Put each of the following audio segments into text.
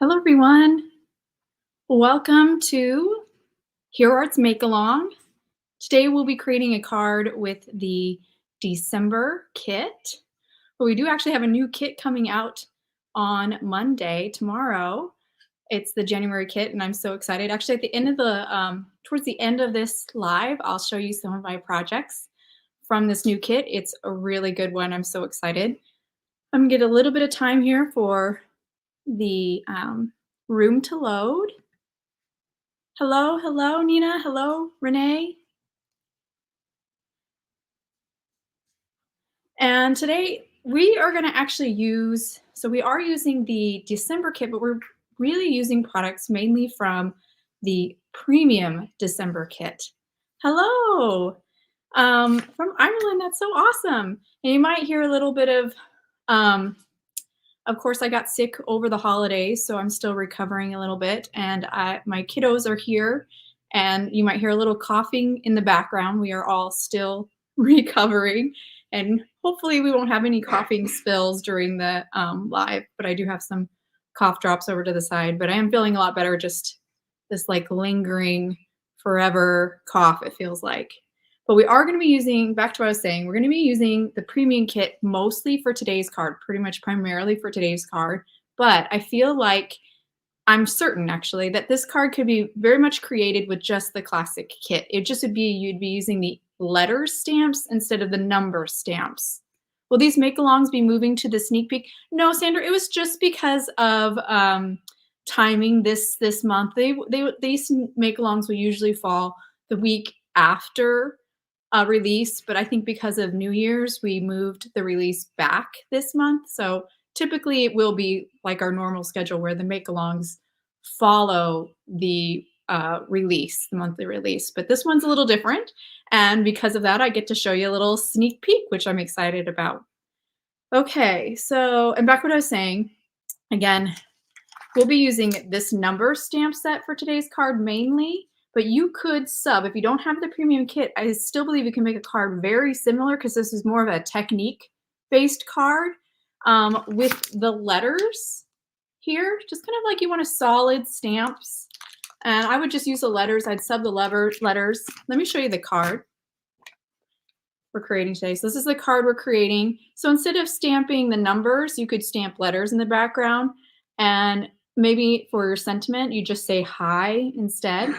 Hello, everyone. Welcome to Hero Arts Make Along. Today we'll be creating a card with the December kit. But we do actually have a new kit coming out on Monday, tomorrow. It's the January kit, and I'm so excited. Actually, at the end of towards the end of this live, I'll show you some of my projects from this new kit. It's a really good one. I'm so excited. I'm gonna get a little bit of time here for the room to load. Hello, hello, Nina. Hello, Renee. And today we are going to actually we are using the December kit, but we're really using products mainly from the premium December kit. Hello, from Ireland. That's so awesome. And you might hear a little bit of course, I got sick over the holidays, so I'm still recovering a little bit. And my kiddos are here, and you might hear a little coughing in the background. We are all still recovering, and hopefully we won't have any coughing spills during the live, but I do have some cough drops over to the side. But I am feeling a lot better, just this like lingering forever cough, it feels like. But we are going to be using, back to what I was saying, we're going to be using the premium kit mostly for today's card, pretty much primarily for today's card. But I feel like, I'm certain actually, that this card could be very much created with just the classic kit. It just would be, you'd be using the letters stamps instead of the number stamps. Will these make-alongs be moving to the sneak peek? No, Sandra, it was just because of timing this month. These make-alongs will usually fall the week after release, but I think because of New Year's, we moved the release back this month. So typically it will be like our normal schedule where the make-alongs follow the release, the monthly release. But this one's a little different. And because of that, I get to show you a little sneak peek, which I'm excited about. Okay, so, and back to what I was saying, again, we'll be using this number stamp set for today's card mainly. But you could sub, if you don't have the premium kit, I still believe you can make a card very similar because this is more of a technique-based card with the letters here. Just kind of like you want a solid stamps. And I would just use the letters. I'd sub the letters. Let me show you the card we're creating today. So this is the card we're creating. So instead of stamping the numbers, you could stamp letters in the background. And maybe for your sentiment, you just say hi instead.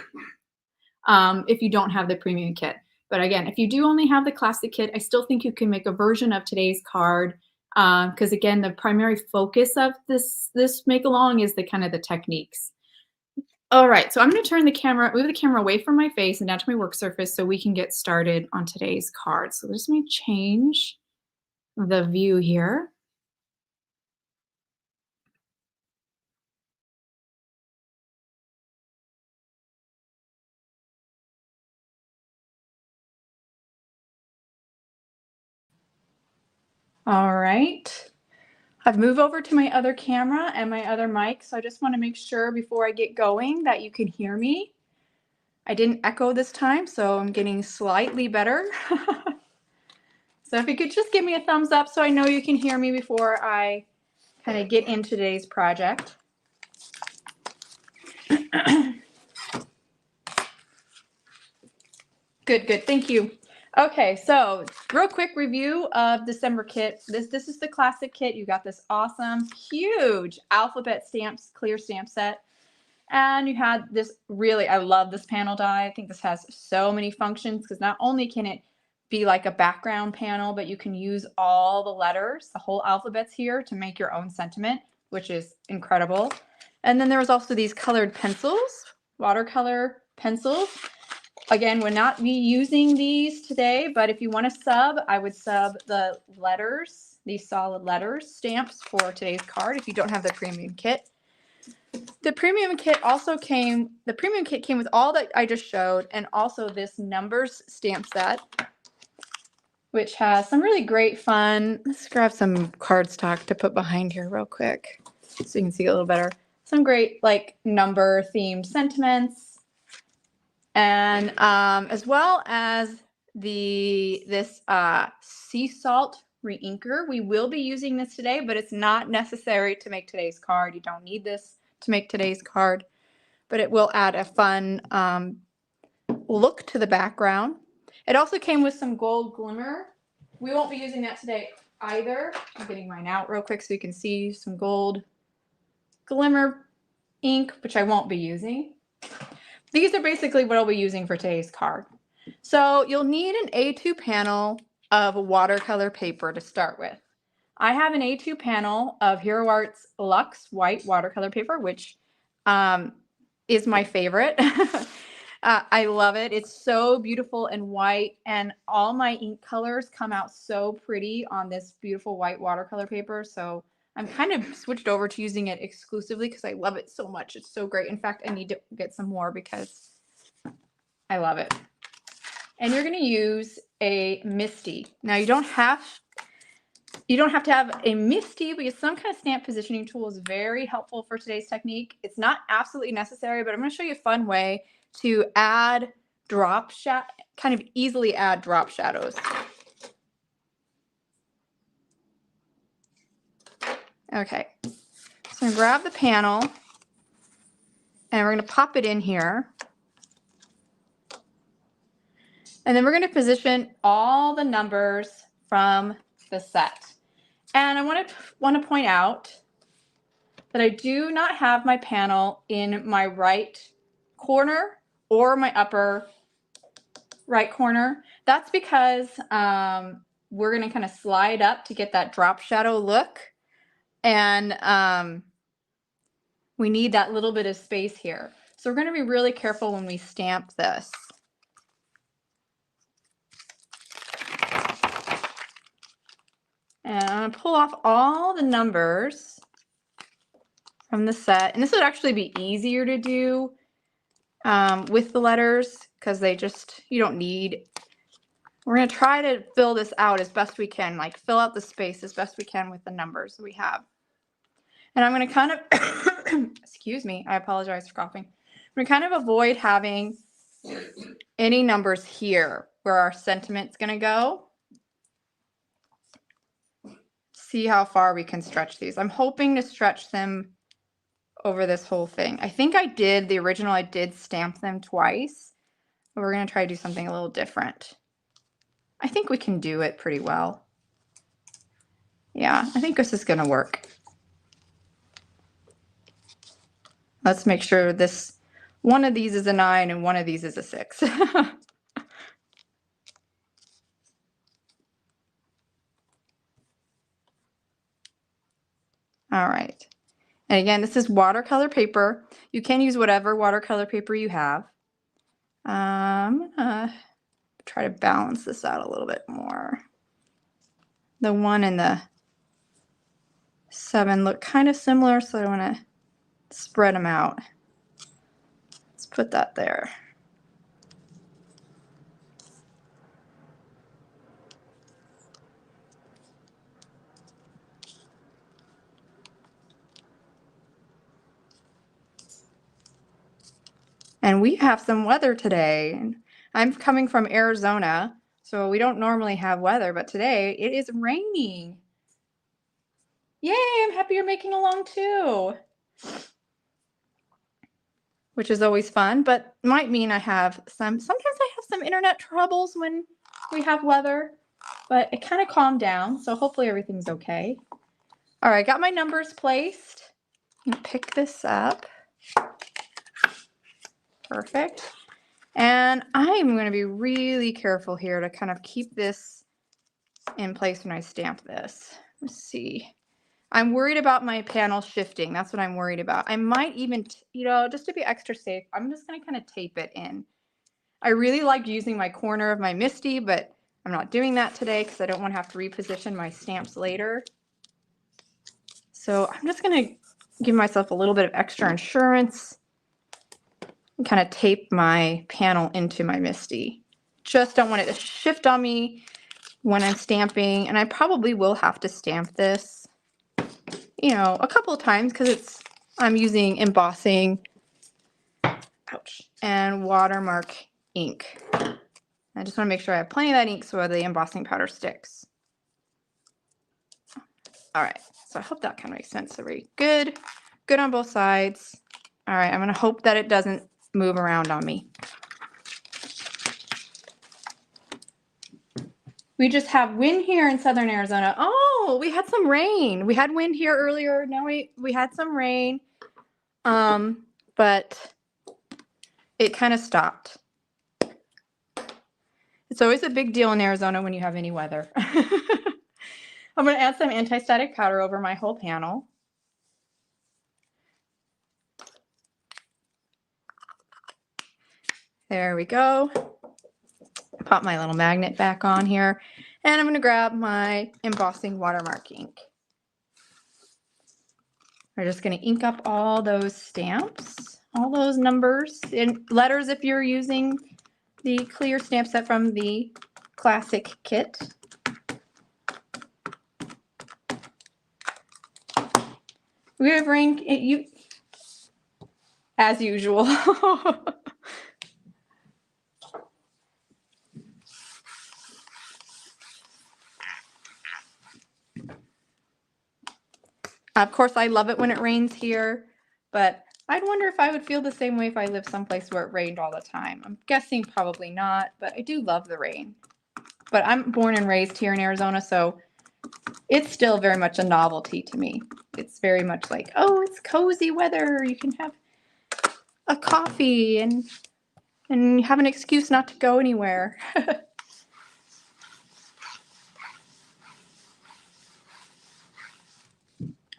If you don't have the premium kit. But again, if you do only have the classic kit, I still think you can make a version of today's card because again, the primary focus of this make along is the kind of the techniques. All right, so I'm going to turn the camera, move the camera away from my face and down to my work surface so we can get started on today's card. So just let me change the view here. All right. I've moved over to my other camera and my other mic, so I just want to make sure before I get going that you can hear me. I didn't echo this time, so I'm getting slightly better. So if you could just give me a thumbs up so I know you can hear me before I kind of get into today's project. Good, thank you. Okay, so real quick review of December kit. This is the classic kit. You got this awesome, huge alphabet stamps, clear stamp set. And you had this really, I love this panel die. I think this has so many functions because not only can it be like a background panel, but you can use all the letters, the whole alphabets here to make your own sentiment, which is incredible. And then there was also these colored pencils, watercolor pencils. Again, we're not be using these today, but if you want to sub, I would sub the letters, these solid letters stamps for today's card if you don't have the premium kit. The premium kit came with all that I just showed and also this numbers stamp set, which has some really great fun. Let's grab some cardstock to put behind here real quick so you can see a little better. Some great like number themed sentiments and as well as this sea salt Reinker. We will be using this today, but it's not necessary to make today's card. You don't need this to make today's card, but it will add a fun look to the background. It also came with some gold glimmer. We won't be using that today either. I'm getting mine out real quick so you can see some gold glimmer ink, which I won't be using. These are basically what I'll be using for today's card. So you'll need an A2 panel of watercolor paper to start with. I have an A2 panel of Hero Art's Luxe white watercolor paper, which is my favorite. I love it. It's so beautiful and white, and all my ink colors come out so pretty on this beautiful white watercolor paper. So I'm kind of switched over to using it exclusively because I love it so much. It's so great. In fact, I need to get some more because I love it. And you're going to use a MISTI. Now you don't have to have a MISTI, because some kind of stamp positioning tool is very helpful for today's technique. It's not absolutely necessary, but I'm going to show you a fun way to add kind of easily add drop shadows. Okay, so I'm going to grab the panel and we're going to pop it in here. And then we're going to position all the numbers from the set. And I want to point out that I do not have my panel in my right corner or my upper right corner. That's because we're going to kind of slide up to get that drop shadow look. And we need that little bit of space here. So we're going to be really careful when we stamp this. And I'm going to pull off all the numbers from the set. And this would actually be easier to do with the letters because you don't need. We're going to try to fill this out as best we can, like fill out the space as best we can with the numbers we have. And I'm going to kind of, excuse me, I apologize for coughing. I'm going to kind of avoid having any numbers here where our sentiment's going to go. See how far we can stretch these. I'm hoping to stretch them over this whole thing. I think I did stamp them twice, but we're going to try to do something a little different. I think we can do it pretty well. Yeah, I think this is going to work. Let's make sure one of these is a 9 and one of these is a 6. All right. And again, this is watercolor paper. You can use whatever watercolor paper you have. I'm gonna try to balance this out a little bit more. The 1 and the 7 look kind of similar, so I want to spread them out. Let's put that there. And we have some weather today. I'm coming from Arizona, so we don't normally have weather, but today it is raining. Yay, I'm happy you're making along too. Which is always fun, but might mean sometimes I have some internet troubles when we have weather, but it kind of calmed down, so hopefully everything's okay. All right, got my numbers placed. Pick this up. Perfect. And I'm going to be really careful here to kind of keep this in place when I stamp this. Let's see. I'm worried about my panel shifting. That's what I'm worried about. I might even, just to be extra safe, I'm just going to kind of tape it in. I really like using my corner of my MISTI, but I'm not doing that today because I don't want to have to reposition my stamps later. So I'm just going to give myself a little bit of extra insurance and kind of tape my panel into my MISTI. Just don't want it to shift on me when I'm stamping, and I probably will have to stamp this, a couple of times because I'm using embossing, and Watermark ink. I just want to make sure I have plenty of that ink so the embossing powder sticks. All right, so I hope that kind of makes sense. So very good. Good on both sides. All right, I'm gonna hope that it doesn't move around on me. We just have wind here in southern Arizona. Oh, we had some rain. We had wind here earlier. Now we had some rain. But it kind of stopped. It's always a big deal in Arizona when you have any weather. I'm going to add some anti-static powder over my whole panel. There we go. Pop my little magnet back on here. And I'm going to grab my embossing watermark ink. We're just going to ink up all those stamps, all those numbers and letters if you're using the clear stamp set from the classic kit. We have rain, as usual. Of course, I love it when it rains here, but I'd wonder if I would feel the same way if I lived someplace where it rained all the time. I'm guessing probably not, but I do love the rain. But I'm born and raised here in Arizona, so it's still very much a novelty to me. It's very much like, oh, it's cozy weather. You can have a coffee and have an excuse not to go anywhere.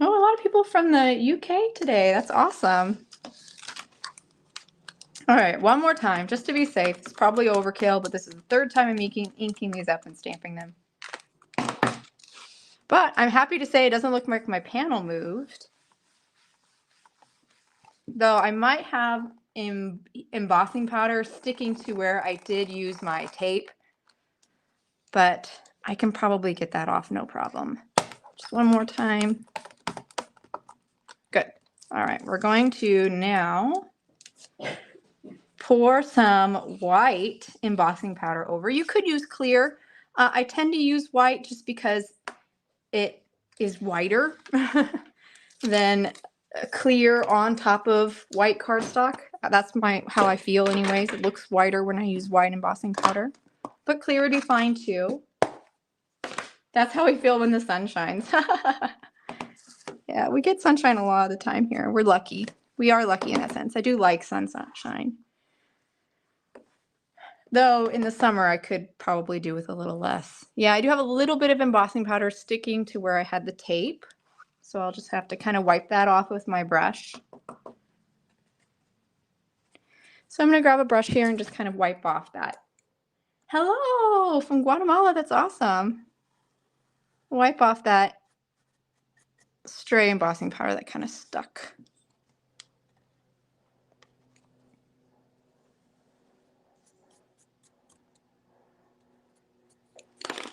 Oh, a lot of people from the UK today. That's awesome. All right, one more time, just to be safe. It's probably overkill, but this is the third time I'm inking these up and stamping them. But I'm happy to say it doesn't look like my panel moved. Though I might have embossing powder sticking to where I did use my tape. But I can probably get that off, no problem. Just one more time. Good. All right, we're going to now pour some white embossing powder over. You could use clear. I tend to use white just because it is whiter than clear on top of white cardstock. That's how I feel anyways. It looks whiter when I use white embossing powder. But clear would be fine too. That's how I feel when the sun shines. Yeah, we get sunshine a lot of the time here. We're lucky. We are lucky in that sense. I do like sunshine. Though in the summer I could probably do with a little less. Yeah, I do have a little bit of embossing powder sticking to where I had the tape. So I'll just have to kind of wipe that off with my brush. So I'm going to grab a brush here and just kind of wipe off that. Hello from Guatemala. That's awesome. Wipe off that stray embossing powder that kind of stuck.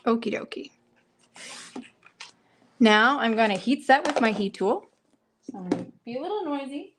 Okie dokie. Now I'm going to heat set with my heat tool. So I'm going to be a little noisy.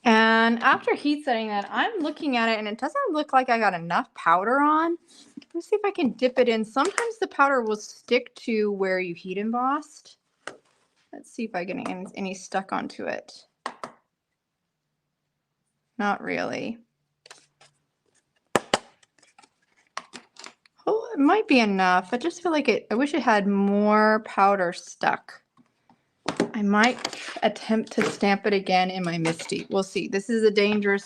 And after heat setting that, I'm looking at it and it doesn't look like I got enough powder on. Let's see if I can dip it in. Sometimes the powder will stick to where you heat embossed. Let's see if I get any stuck onto it. Not really. Oh, it might be enough. I just feel like I wish it had more powder stuck. I might attempt to stamp it again in my MISTI. We'll see. This is a dangerous,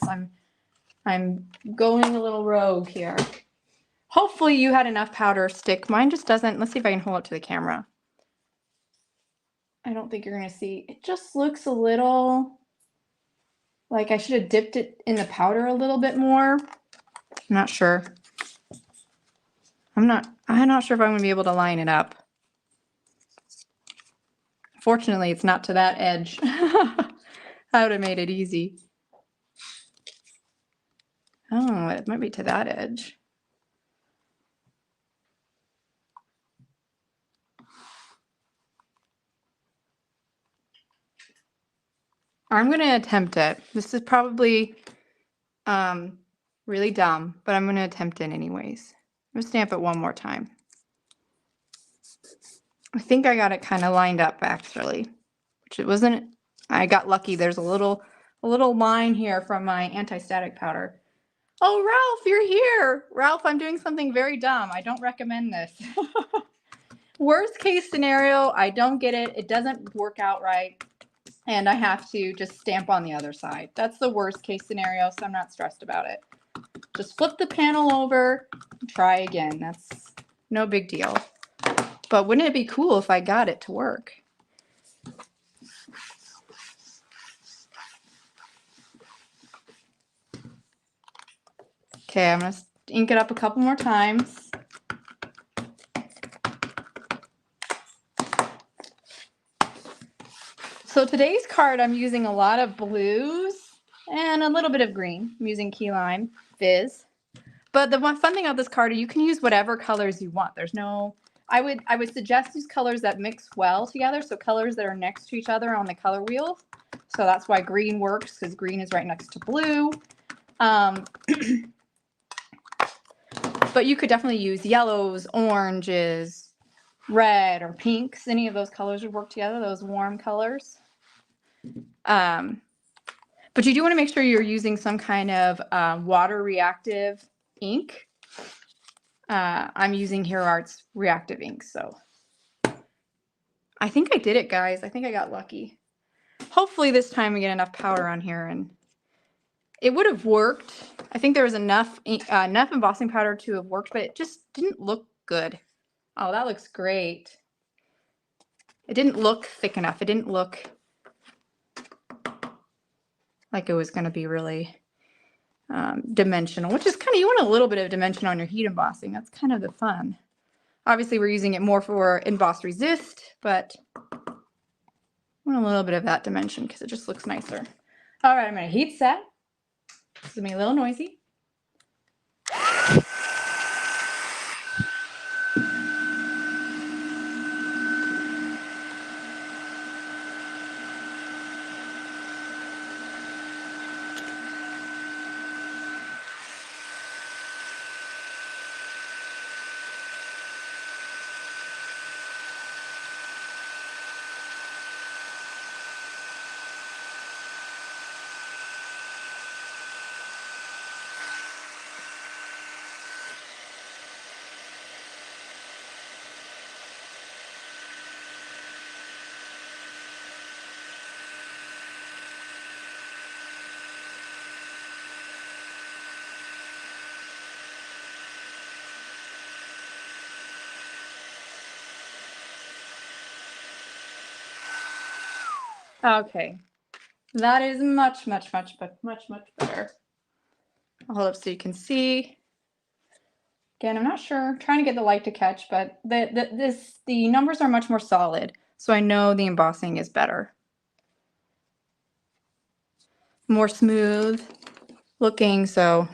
I'm going a little rogue here. Hopefully you had enough powder stick. Mine just doesn't. Let's see if I can hold it to the camera. I don't think you're going to see. It just looks a little like I should have dipped it in the powder a little bit more. I'm not sure. I'm not sure if I'm going to be able to line it up. Fortunately, it's not to that edge. That would have made it easy. Oh, it might be to that edge. I'm going to attempt it. This is probably really dumb, but I'm going to attempt it anyways. I'm going to stamp it one more time. I think I got it kind of lined up actually, which it wasn't. I got lucky. There's a little line here from my anti-static powder. Oh, Ralph, you're here. Ralph, I'm doing something very dumb. I don't recommend this. Worst case scenario, I don't get it. It doesn't work out right. And I have to just stamp on the other side. That's the worst case scenario, so I'm not stressed about it. Just flip the panel over, try again. That's no big deal. But wouldn't it be cool if I got it to work? Okay, I'm going to ink it up a couple more times. So today's card, I'm using a lot of blues and a little bit of green. I'm using Key Lime Fizz. But the one fun thing about this card, you can use whatever colors you want. There's no, I would suggest use colors that mix well together. So colors that are next to each other on the color wheel. So that's why green works, because green is right next to blue. But you could definitely use yellows, oranges, red, or pinks. Any of those colors would work together, those warm colors. But you do want to make sure you're using some kind of water reactive ink. I'm using Hero Art's reactive ink, so I think I did it, guys. I think I got lucky. Hopefully this time we get enough powder on here, and it would have worked. I think there was enough embossing powder to have worked, but it just didn't look good. Oh, that looks great. It didn't look thick enough. It didn't look like it was going to be really dimensional, which is kind of, you want a little bit of dimension on your heat embossing. That's kind of the fun. Obviously, we're using it more for emboss resist, but I want a little bit of that dimension because it just looks nicer. All right, I'm going to heat set. It's going to be a little noisy. Okay, that is much better. I'll hold up so you can see. Again, I'm not sure. I'm trying to get the light to catch, but the numbers are much more solid, so I know the embossing is better. More smooth looking, so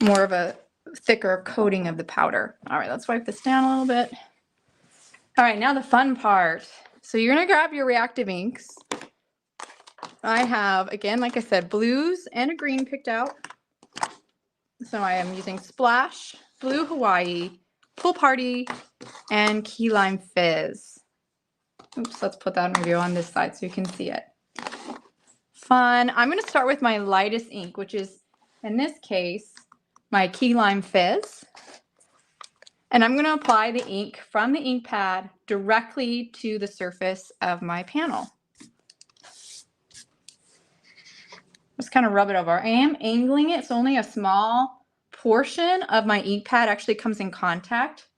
more of a thicker coating of the powder. All right, let's wipe this down a little bit. All right, now the fun part. So you're gonna grab your reactive inks. I have, again, like I said, blues and a green picked out. So I am using Splash, Blue Hawaii, Pool Party, and Key Lime Fizz. Oops, let's put that maybe on this side so you can see it. Fun. I'm going to start with my lightest ink, which is, in this case, my Key Lime Fizz. And I'm going to apply the ink from the ink pad directly to the surface of my panel. Just kind of rub it over. I am angling it so only a small portion of my ink pad actually comes in contact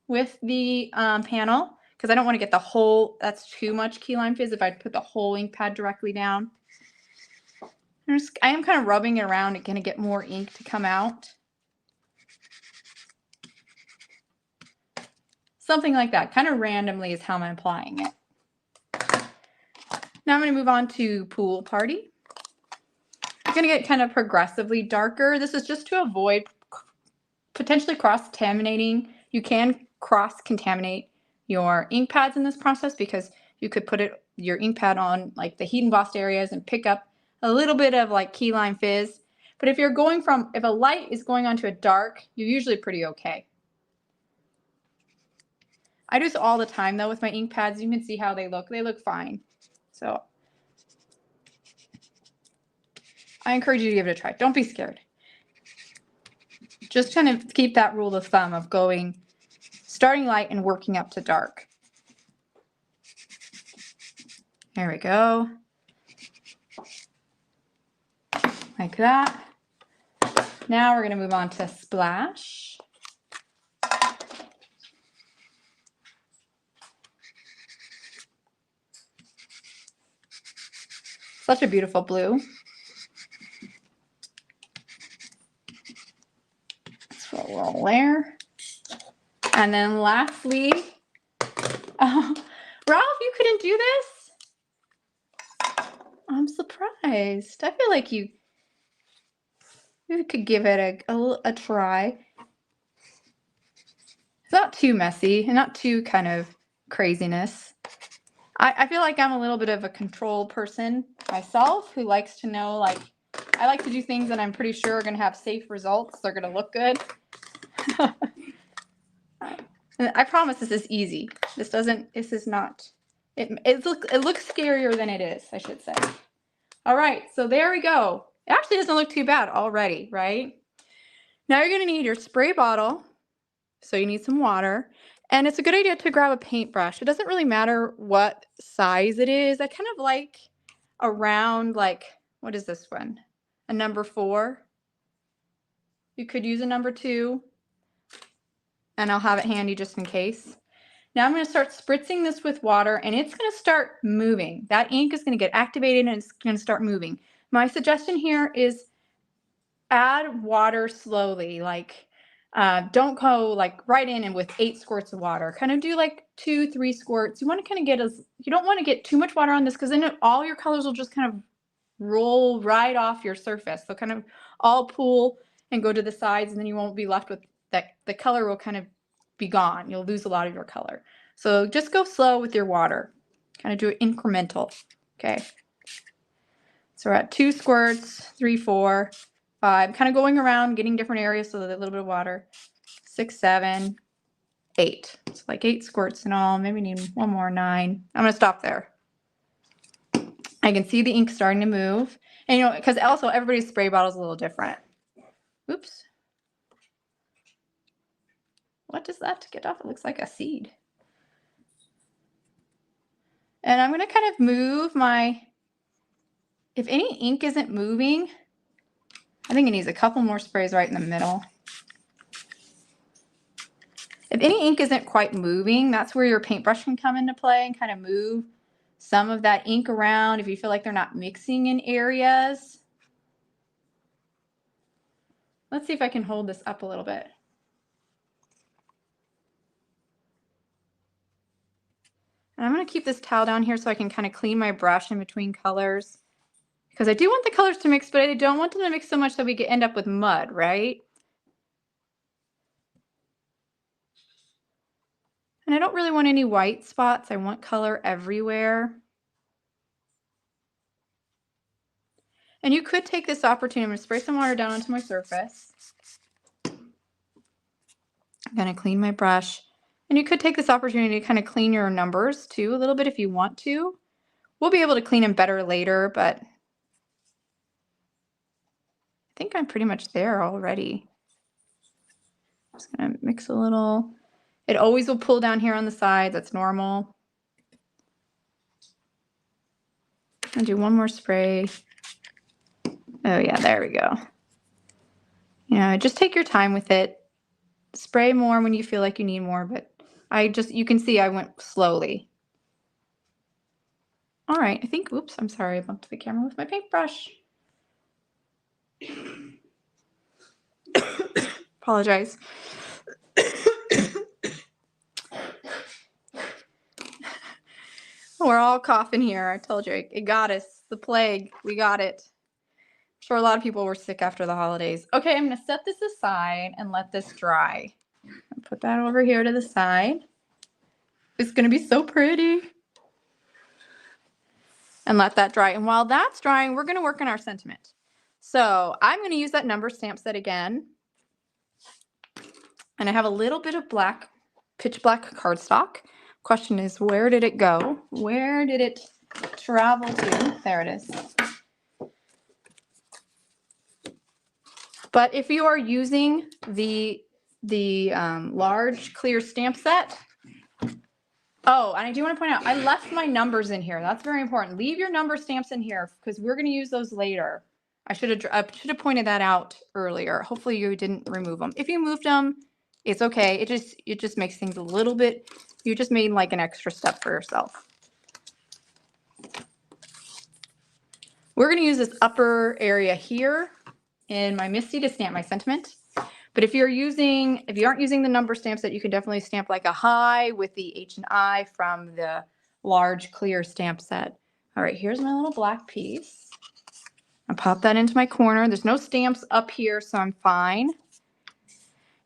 with the panel, because I don't want to get the whole, that's too much key lime fizz if I put the whole ink pad directly down. I am kind of rubbing it around and gonna get more ink to come out. Something like that, kind of randomly is how I'm applying it. Now I'm gonna move on to Pool Party. I'm gonna get kind of progressively darker. This is just to avoid potentially cross-contaminating. You can cross-contaminate your ink pads in this process because you could put your ink pad on like the heat embossed areas and pick up a little bit of like key lime fizz. But if you're going from, if a light is going onto a dark, you're usually pretty okay. I do this all the time though with my ink pads. You can see how they look. They look fine. So I encourage you to give it a try. Don't be scared. Just kind of keep that rule of thumb of going, starting light and working up to dark. There we go. Like that. Now we're going to move on to Splash. Such a beautiful blue. Let's put a little there. And then lastly, Ralph, you couldn't do this? I'm surprised. I feel like you could give it a try. It's not too messy and not too kind of craziness. I feel like I'm a little bit of a control person myself who likes to know, like, I like to do things that I'm pretty sure are going to have safe results. They're going to look good. I promise this is easy. This is not, it looks scarier than it is, I should say. All right, so there we go. It actually doesn't look too bad already, right? Now you're going to need your spray bottle. So you need some water. And it's a good idea to grab a paintbrush. It doesn't really matter what size it is. I kind of like around, like, what is this one? A number 4. You could use a number 2. And I'll have it handy just in case. Now I'm going to start spritzing this with water, and it's going to start moving. That ink is going to get activated and it's going to start moving. My suggestion here is add water slowly, like don't go like right in and with 8 squirts of water. Kind of do like 2-3 squirts. You want to kind of get you don't want to get too much water on this because then all your colors will just kind of roll right off your surface. They'll kind of all pool and go to the sides, and then you won't be left with that. The color will kind of be gone. You'll lose a lot of your color. So just go slow with your water. Kind of do it incremental. Okay. So we're at 2 squirts, 3, 4, 5, kind of going around, getting different areas so that a little bit of water. 6, 7, 8. It's like 8 squirts in all. Maybe need one more, 9. I'm going to stop there. I can see the ink starting to move. And you know, because also everybody's spray bottle is a little different. Oops. What does that get off? It looks like a seed. And I'm going to kind of move my, if any ink isn't moving, I think it needs a couple more sprays right in the middle. If any ink isn't quite moving, that's where your paintbrush can come into play and kind of move some of that ink around if you feel like they're not mixing in areas. Let's see if I can hold this up a little bit. And I'm going to keep this towel down here so I can kind of clean my brush in between colors. Because I do want the colors to mix, but I don't want them to mix so much that we end up with mud, right? And I don't really want any white spots. I want color everywhere. And you could take this opportunity. I'm going to spray some water down onto my surface. I'm going to clean my brush. And you could take this opportunity to kind of clean your numbers too a little bit if you want to. We'll be able to clean them better later, but I think I'm pretty much there already. Just going to mix a little. It always will pull down here on the side. That's normal. I'll do one more spray. Oh yeah, there we go. You know, just take your time with it. Spray more when you feel like you need more, but you can see I went slowly. All right, I think, oops, I'm sorry, I bumped the camera with my paintbrush. Apologize. We're all coughing here. I told you, it got us. The plague, we got it. I'm sure a lot of people were sick after the holidays. Okay, I'm gonna set this aside and let this dry. I'll put that over here to the side. It's gonna be so pretty. And let that dry. And while that's drying, we're gonna work on our sentiment. So I'm gonna use that number stamp set again. And I have a little bit of black, pitch black cardstock. Question is, where did it go? Where did it travel to? There it is. But if you are using the large clear stamp set, oh, and I do want to point out, I left my numbers in here. That's very important. Leave your number stamps in here because we're going to use those later. I should have pointed that out earlier. Hopefully you didn't remove them. If you moved them, it's okay. It just makes things a little bit, you just made like an extra step for yourself. We're going to use this upper area here in my MISTI to stamp my sentiment. But if you aren't using the number stamp set, you can definitely stamp like a high with the H and I from the large clear stamp set. All right, here's my little black piece. I'll pop that into my corner. There's no stamps up here, so I'm fine.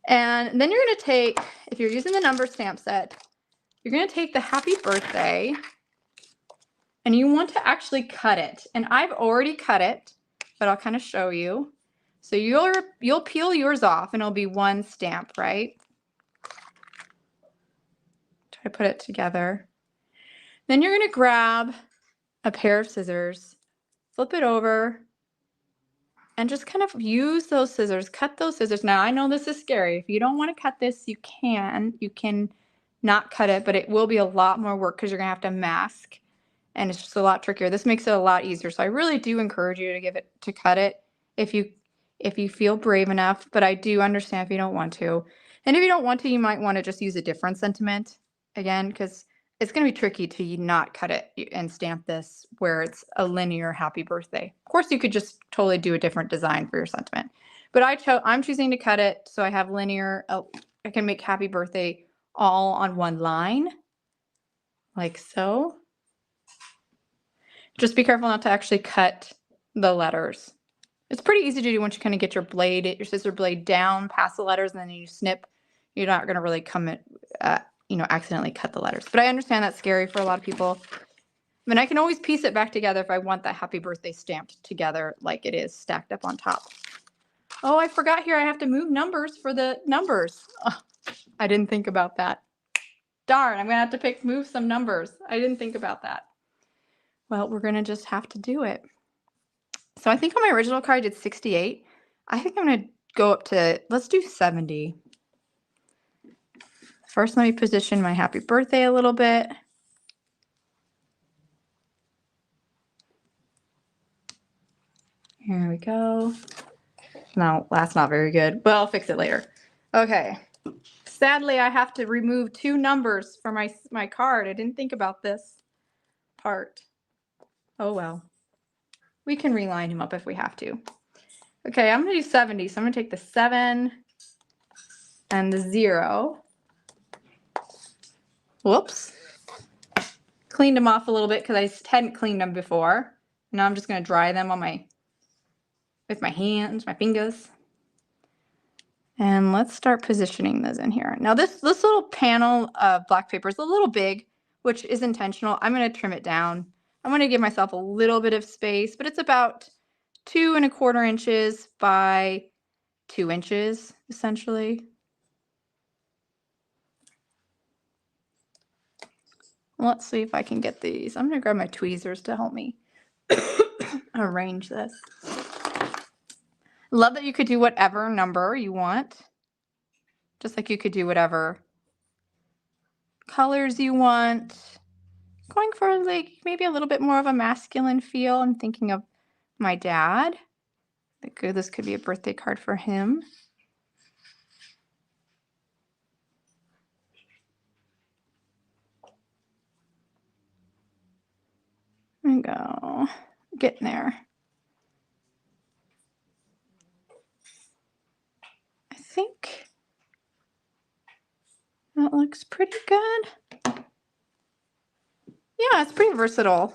And then you're going to take, if you're using the number stamp set, you're going to take the happy birthday and you want to actually cut it. And I've already cut it, but I'll kind of show you. So you'll peel yours off and it'll be one stamp, right? Try to put it together. Then you're going to grab a pair of scissors, flip it over, and just kind of use those scissors, cut those scissors. Now, I know this is scary. If you don't want to cut this, you can not cut it, but it will be a lot more work because you're going to have to mask, and it's just a lot trickier. This makes it a lot easier. So I really do encourage you to cut it if you feel brave enough, but I do understand if you don't want to. And if you don't want to, you might want to just use a different sentiment again, because it's going to be tricky to not cut it and stamp this where it's a linear happy birthday. Of course, you could just totally do a different design for your sentiment, but I'm choosing to cut it so I have linear. I can make happy birthday all on one line, like so. Just be careful not to actually cut the letters. It's pretty easy to do once you kind of get your scissor blade down past the letters, and then you snip. You're not going to really accidentally cut the letters. But I understand that's scary for a lot of people. I mean, I can always piece it back together if I want that happy birthday stamped together like it is stacked up on top. Oh, I forgot here I have to move numbers for the numbers. Oh, I didn't think about that. Darn, I'm going to have to move some numbers. I didn't think about that. Well, we're going to just have to do it. So I think on my original card I did 68. I think I'm going to go up to, let's do 70. First, let me position my happy birthday a little bit. Here we go. No, that's not very good, but I'll fix it later. Okay. Sadly, I have to remove 2 numbers for my card. I didn't think about this part. Oh, well. We can reline him up if we have to. Okay, I'm going to do 70. So I'm going to take the 7 and the 0. Whoops. Cleaned them off a little bit because I hadn't cleaned them before. Now I'm just going to dry them on with my hands, my fingers. And let's start positioning those in here. Now this little panel of black paper is a little big, which is intentional. I'm going to trim it down. I'm going to give myself a little bit of space, but it's about 2 1/4 inches by 2 inches, essentially. Let's see if I can get these. I'm going to grab my tweezers to help me arrange this. Love that you could do whatever number you want. Just like you could do whatever colors you want. Going for like maybe a little bit more of a masculine feel. I'm thinking of my dad. This could be a birthday card for him. There we go. Getting there. I think that looks pretty good. Yeah, it's pretty versatile.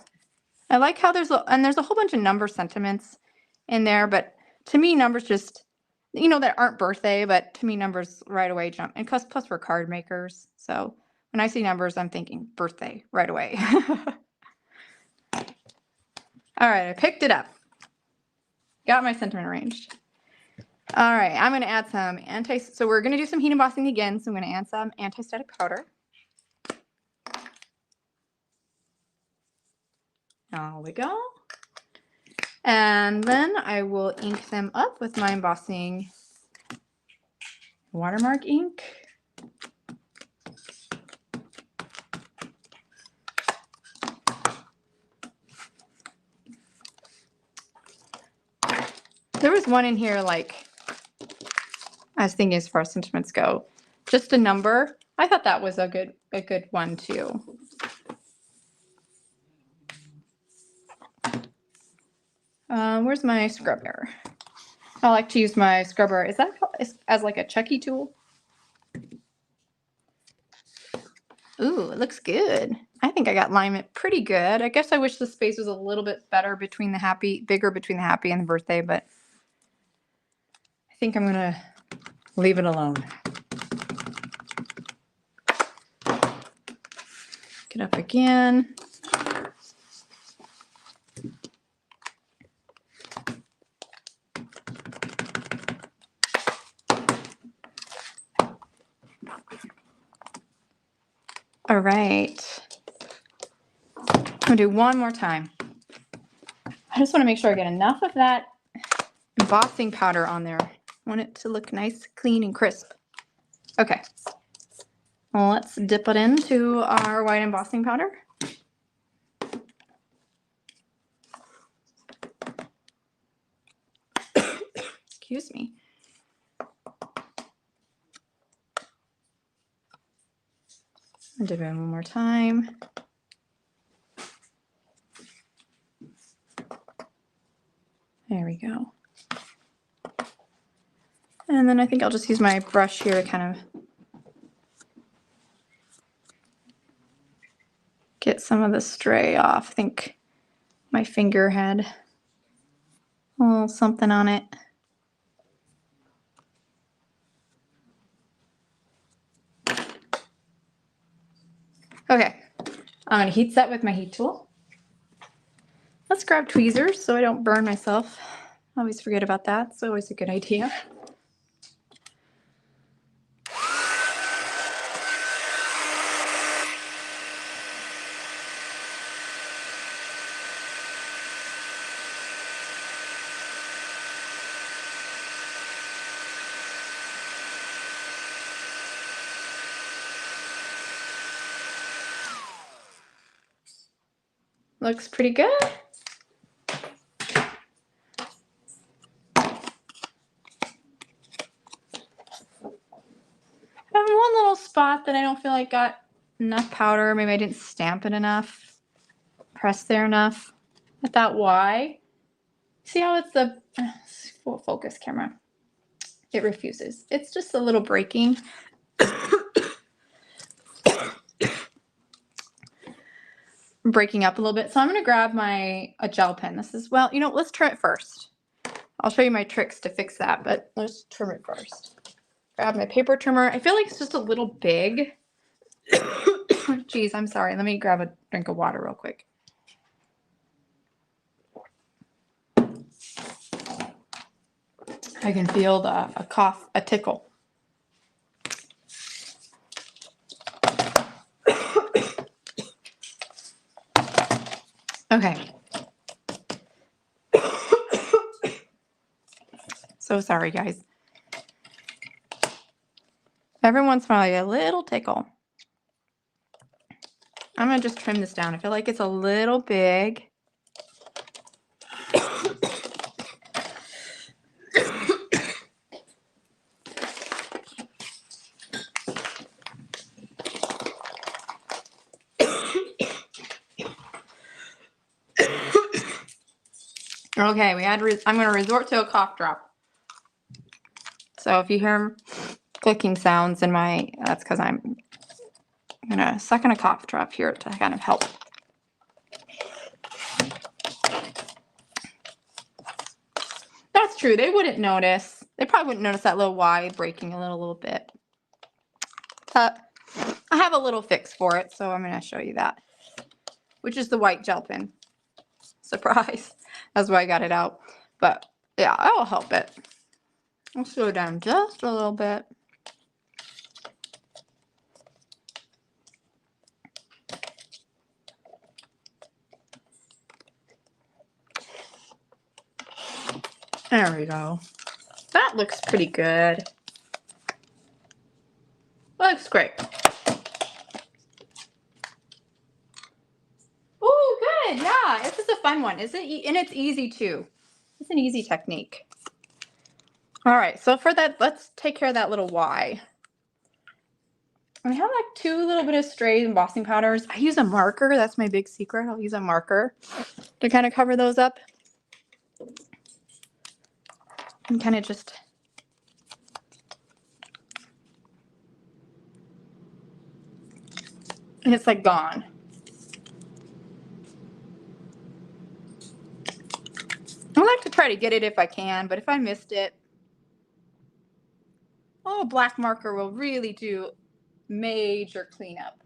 I like how there's a whole bunch of number sentiments in there, but to me, numbers just, that aren't birthday, but to me, numbers right away jump. And plus we're card makers, so when I see numbers, I'm thinking birthday right away. All right, I picked it up. Got my sentiment arranged. All right, I'm going to add some so we're going to do some heat embossing again, so I'm going to add some anti-static powder. There we go. And then I will ink them up with my embossing Watermark ink. There was one in here, like, I was thinking as far as sentiments go, just a number. I thought that was a good one too. Where's my scrubber? I like to use my scrubber. Is that as like a Chucky tool? Ooh, it looks good. I think I got alignment pretty good. I guess I wish the space was a little bit better between the bigger between the happy and the birthday, but I think I'm gonna leave it alone. Get up again. All right. I'm gonna do one more time. I just want to make sure I get enough of that embossing powder on there. I want it to look nice, clean, and crisp. Okay. Well, let's dip it into our white embossing powder. Excuse me. I'll dip it in one more time. There we go. And then I think I'll just use my brush here to kind of get some of the stray off. I think my finger had a little something on it. Okay, I'm gonna heat set with my heat tool. Let's grab tweezers so I don't burn myself. I always forget about that. It's always a good idea. Looks pretty good. I have one little spot that I don't feel like got enough powder. Maybe I didn't stamp it enough, press there enough. I thought, why? See how it's the full focus camera? It refuses. It's just a little breaking. Breaking up a little bit. So I'm going to grab a gel pen. This is, well, let's trim it first. I'll show you my tricks to fix that, but let's trim it first. Grab my paper trimmer. I feel like it's just a little big. Geez, I'm sorry. Let me grab a drink of water real quick. I can feel a cough, a tickle. Okay. So sorry, guys. Every once in a while, a little tickle. I'm gonna just trim this down. I feel like it's a little big. Okay, I'm gonna resort to a cough drop. So if you hear clicking sounds in that's because I'm gonna suck in a cough drop here to kind of help. That's true, they wouldn't notice. They probably wouldn't notice that little Y breaking a little bit. But I have a little fix for it, so I'm gonna show you that. Which is the white gel pen. Surprise. That's why I got it out. But yeah, I'll help it. I'll slow it down just a little bit. There we go. That looks pretty good. Looks great. Oh, good. Yeah, this is a fun one. And it's easy too. It's an easy technique. All right, so for that, let's take care of that little Y. I have like 2 little bit of stray embossing powders. I use a marker. That's my big secret. I'll use a marker to kind of cover those up. And kind of just and it's like gone. I like to try to get it if I can, but if I missed it, oh, black marker will really do major cleanup.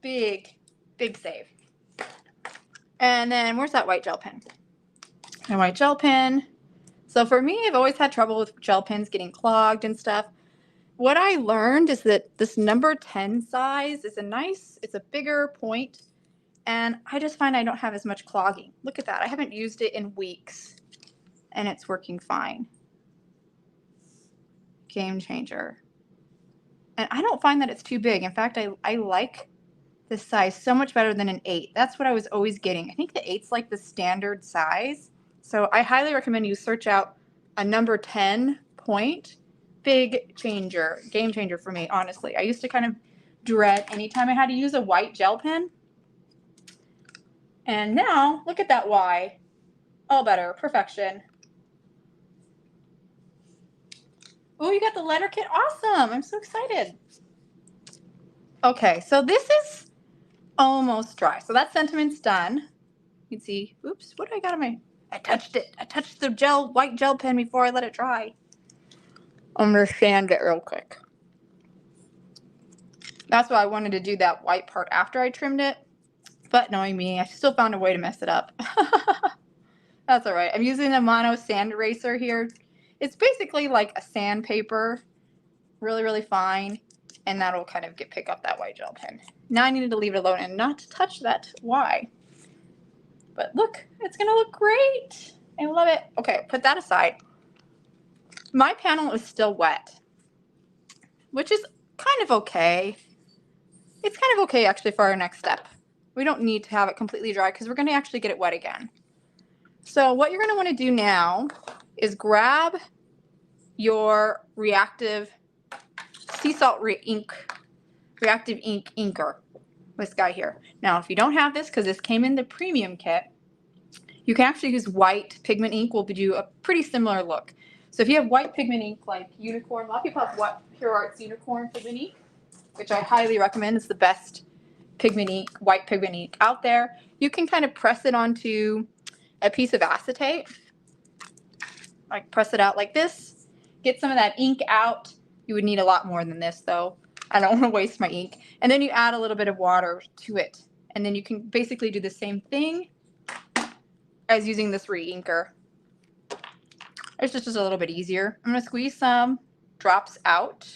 Big, big save. And then where's that white gel pen? My white gel pen. So for me, I've always had trouble with gel pens getting clogged and stuff. What I learned is that this number 10 size is it's a bigger point, and I just find I don't have as much clogging. Look at that. I haven't used it in weeks, and it's working fine. Game changer. And I don't find that it's too big. In fact, I like this size so much better than an 8. That's what I was always getting. I think the 8's like the standard size. So I highly recommend you search out a number 10 point. Big changer, game changer for me, honestly. I used to kind of dread anytime I had to use a white gel pen. And now, look at that Y. All better, perfection. Oh, you got the letter kit, awesome. I'm so excited. Okay, so this is almost dry. So that sentiment's done. You can see, oops, what do I got on my, I touched it. I touched the white gel pen before I let it dry. I'm gonna sand it real quick. That's why I wanted to do that white part after I trimmed it. But knowing me, I still found a way to mess it up. That's all right. I'm using a mono sand eraser here. It's basically like a sandpaper, really, really fine. And that'll kind of pick up that white gel pen. Now I needed to leave it alone and not touch that Y. But look, it's gonna look great. I love it. Okay, put that aside. My panel is still wet, which is kind of okay. It's kind of okay actually for our next step. We don't need to have it completely dry because we're gonna actually get it wet again. So what you're gonna wanna do now is grab your Reactive sea salt Reactive ink inker, this guy here. Now, if you don't have this, because this came in the premium kit, you can actually use white pigment ink. Will do a pretty similar look. So if you have white pigment ink like Unicorn, a lot of people have Pure Arts Unicorn pigment ink, which I highly recommend. It's the best pigment ink, white pigment ink out there. You can kind of press it onto a piece of acetate, like press it out like this, get some of that ink out. You would need a lot more than this though. I don't want to waste my ink. And then you add a little bit of water to it. And then you can basically do the same thing as using this Reinker. It's just a little bit easier. I'm going to squeeze some drops out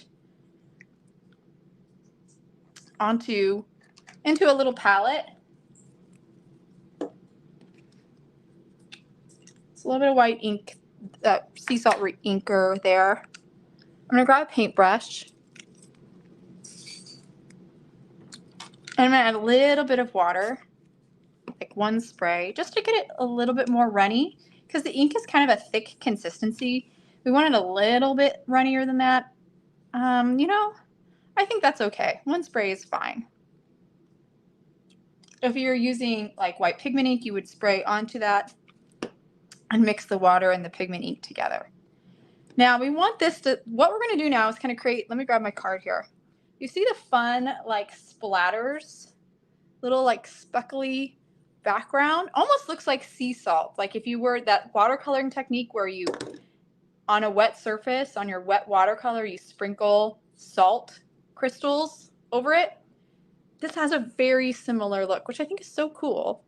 into a little palette. It's a little bit of white ink, sea salt inker there. I'm going to grab a paintbrush. And I'm gonna add a little bit of water, like 1 spray, just to get it a little bit more runny, because the ink is kind of a thick consistency. We want it a little bit runnier than that. You know, I think that's okay. 1 spray is fine. If you're using like white pigment ink, you would spray onto that and mix the water and the pigment ink together. Now we want this to, what we're going to do now is kind of create, let me grab my card here. You see the fun like splatters, little like speckly background, almost looks like sea salt. Like if you were that watercoloring technique where you, on a wet surface, on your wet watercolor, you sprinkle salt crystals over it. This has a very similar look, which I think is so cool.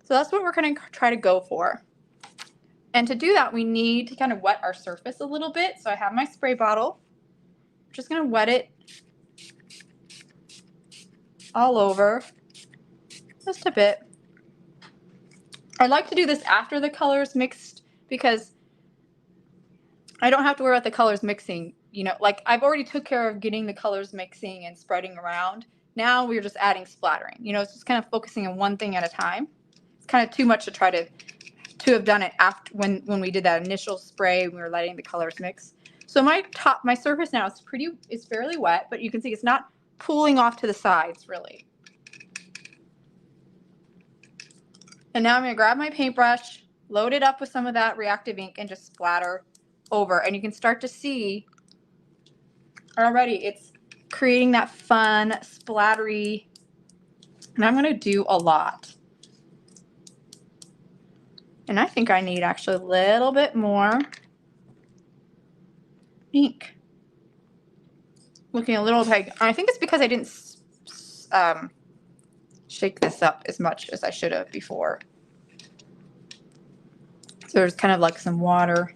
So that's what we're going to try to go for. And to do that, we need to kind of wet our surface a little bit. So I have my spray bottle. I'm just going to wet it all over, just a bit. I like to do this after the colors mixed because I don't have to worry about the colors mixing. You know, like I've already took care of getting the colors mixing and spreading around. Now we're just adding splattering. You know, it's just kind of focusing on one thing at a time. It's kind of too much to try to have done it after when we did that initial spray and we were letting the colors mix. So my surface now is fairly wet, but you can see it's not pooling off to the sides really. And now I'm going to grab my paintbrush, load it up with some of that reactive ink, and just splatter over. And you can start to see already it's creating that fun splattery, and I'm going to do a lot. And I think I need actually a little bit more ink. Looking a little tight. I think it's because I didn't shake this up as much as I should have before. So there's kind of like some water.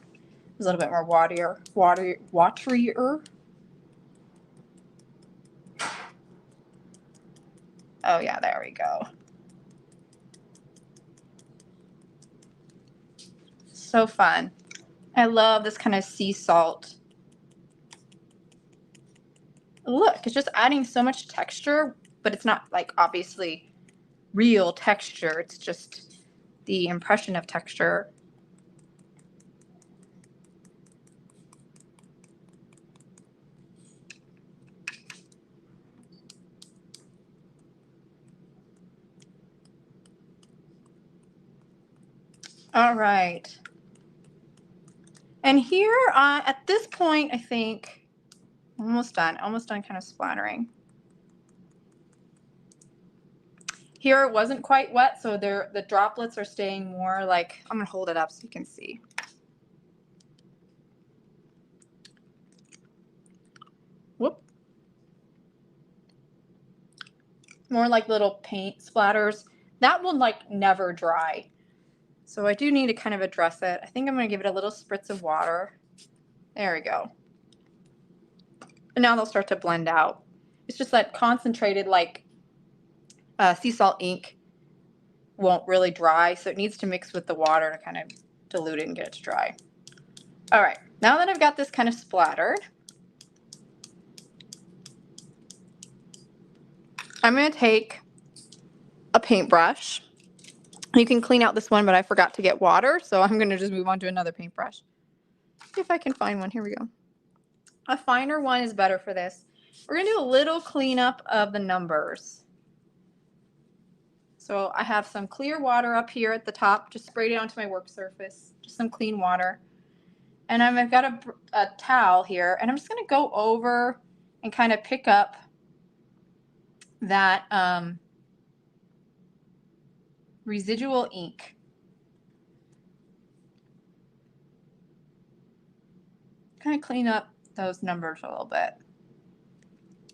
There's a little bit more waterier. Oh yeah, there we go. So fun. I love this kind of sea salt. Look, it's just adding so much texture, but it's not like obviously real texture. It's just the impression of texture. All right. And here, at this point, I think almost done kind of splattering. Here it wasn't quite wet, so the droplets are staying more like, I'm gonna hold it up so you can see. Whoop. More like little paint splatters. That will like never dry. So I do need to kind of address it. I think I'm gonna give it a little spritz of water. There we go. And now they'll start to blend out. It's just that concentrated like sea salt ink won't really dry, so it needs to mix with the water to kind of dilute it and get it to dry. All right, now that I've got this kind of splattered, I'm going to take a paintbrush. You can clean out this one, but I forgot to get water, so I'm going to just move on to another paintbrush. See if I can find one. Here we go. A finer one is better for this. We're going to do a little cleanup of the numbers. So I have some clear water up here at the top, just sprayed it onto my work surface, just some clean water. And I've got a towel here, and I'm just going to go over and kind of pick up that residual ink. Kind of clean up those numbers a little bit.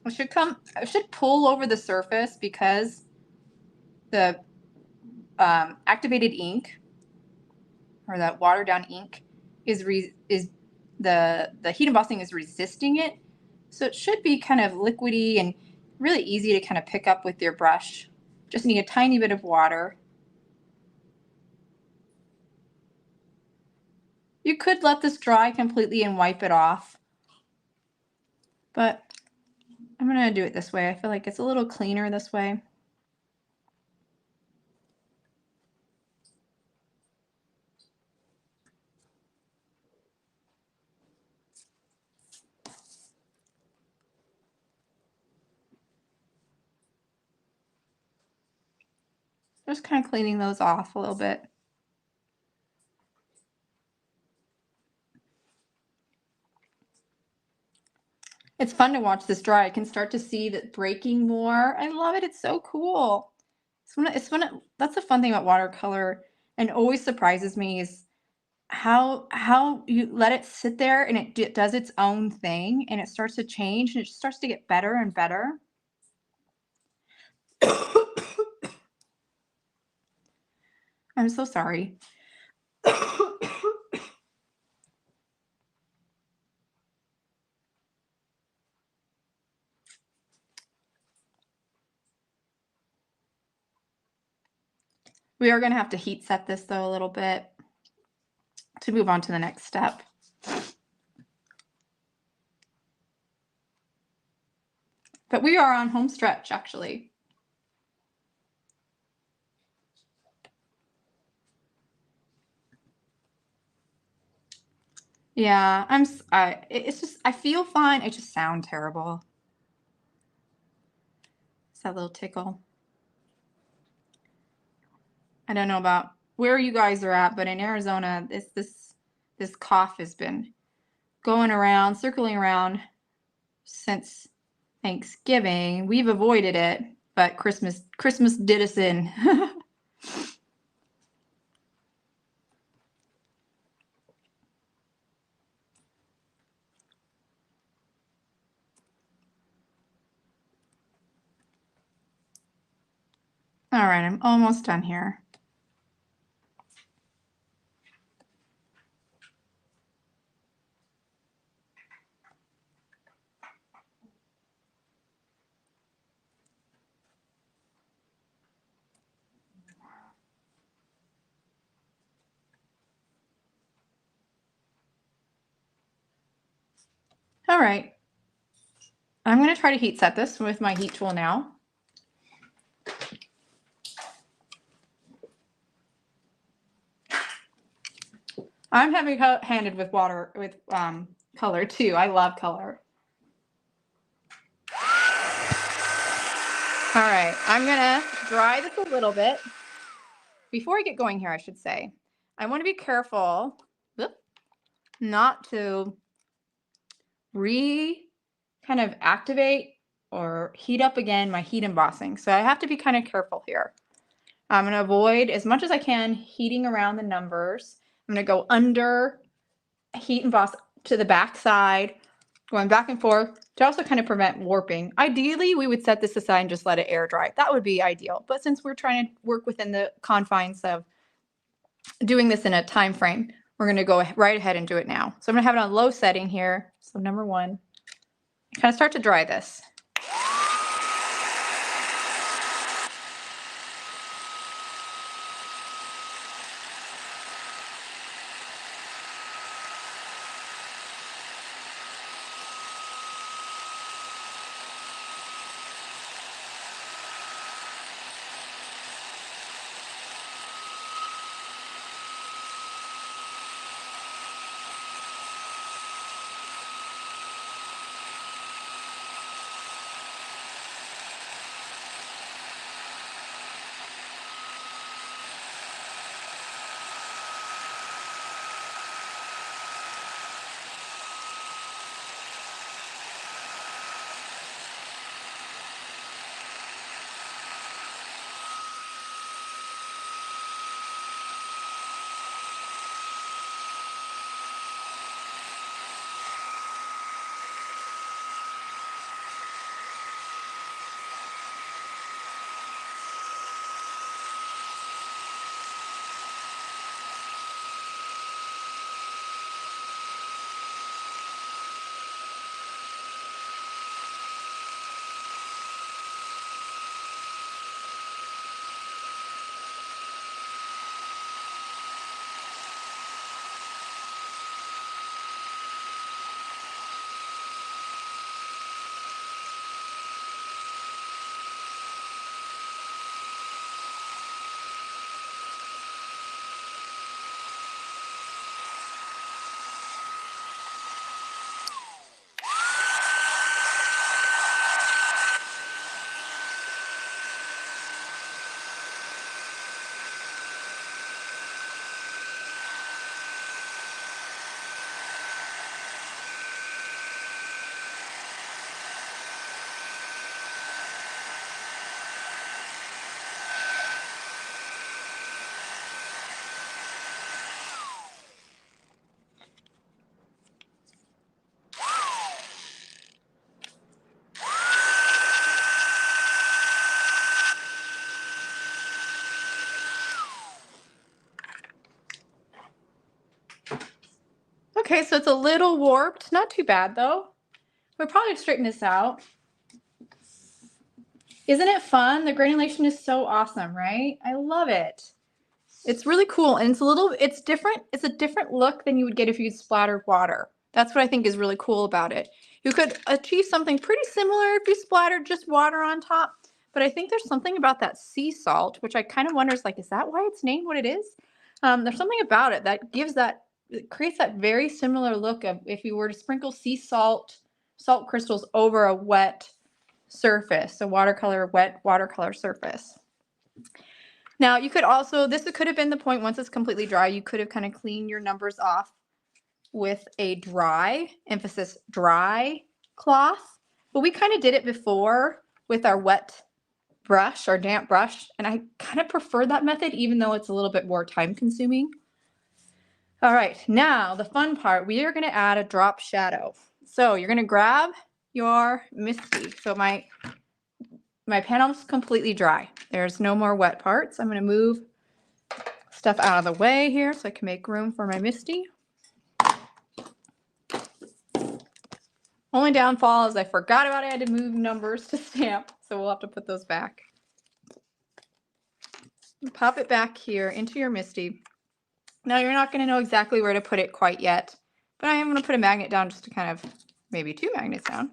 It should pull over the surface because the activated ink, or that watered down ink, the heat embossing is resisting it. So it should be kind of liquidy and really easy to kind of pick up with your brush. Just need a tiny bit of water. You could let this dry completely and wipe it off, but I'm gonna do it this way. I feel like it's a little cleaner this way. Just kind of cleaning those off a little bit. It's fun to watch this dry. I can start to see that breaking more. I love it. It's so cool. That's the fun thing about watercolor, and always surprises me is how you let it sit there and it does its own thing and it starts to change and it just starts to get better and better. I'm so sorry. We are going to have to heat set this though a little bit to move on to the next step. But we are on home stretch actually. Yeah, it's just, I feel fine. It just sounds terrible. It's that little tickle. I don't know about where you guys are at, but in Arizona, this cough has been going around, circling around since Thanksgiving. We've avoided it, but Christmas did us in. All right, I'm almost done here. All right. I'm going to try to heat set this with my heat tool now. I'm heavy-handed with color too. I love color. All right, I'm gonna dry this a little bit. Before I get going here, I should say, I want to be careful not to kind of activate or heat up again my heat embossing. So I have to be kind of careful here. I'm going to avoid as much as I can heating around the numbers. I'm going to go under, heat emboss to the back side, going back and forth to also kind of prevent warping. Ideally, we would set this aside and just let it air dry. That would be ideal. But since we're trying to work within the confines of doing this in a time frame, we're going to go right ahead and do it now. So I'm going to have it on low setting here. So number one, kind of start to dry this. Okay, so it's a little warped. Not too bad though. We'll probably straighten this out. Isn't it fun? The granulation is so awesome, right? I love it. It's really cool, and it's different. It's a different look than you would get if you splattered water. That's what I think is really cool about it. You could achieve something pretty similar if you splattered just water on top, but I think there's something about that sea salt, which I kind of wonder is like, is that why it's named what it is? There's something about it that gives that, it creates that very similar look of if you were to sprinkle sea salt, salt crystals over a wet surface, a wet watercolor surface. Now you could also, this could have been the point once it's completely dry, you could have kind of cleaned your numbers off with a dry, emphasis dry cloth, but we kind of did it before with our wet brush, our damp brush, and I kind of prefer that method even though it's a little bit more time consuming. All right, now the fun part, we are going to add a drop shadow. So you're going to grab your MISTI. So my panel's completely dry. There's no more wet parts. I'm going to move stuff out of the way here so I can make room for my MISTI. Only downfall is I forgot about it. I had to move numbers to stamp, so we'll have to put those back. Pop it back here into your MISTI. Now you're not going to know exactly where to put it quite yet, but I am going to put a magnet down just to kind of, maybe 2 magnets down.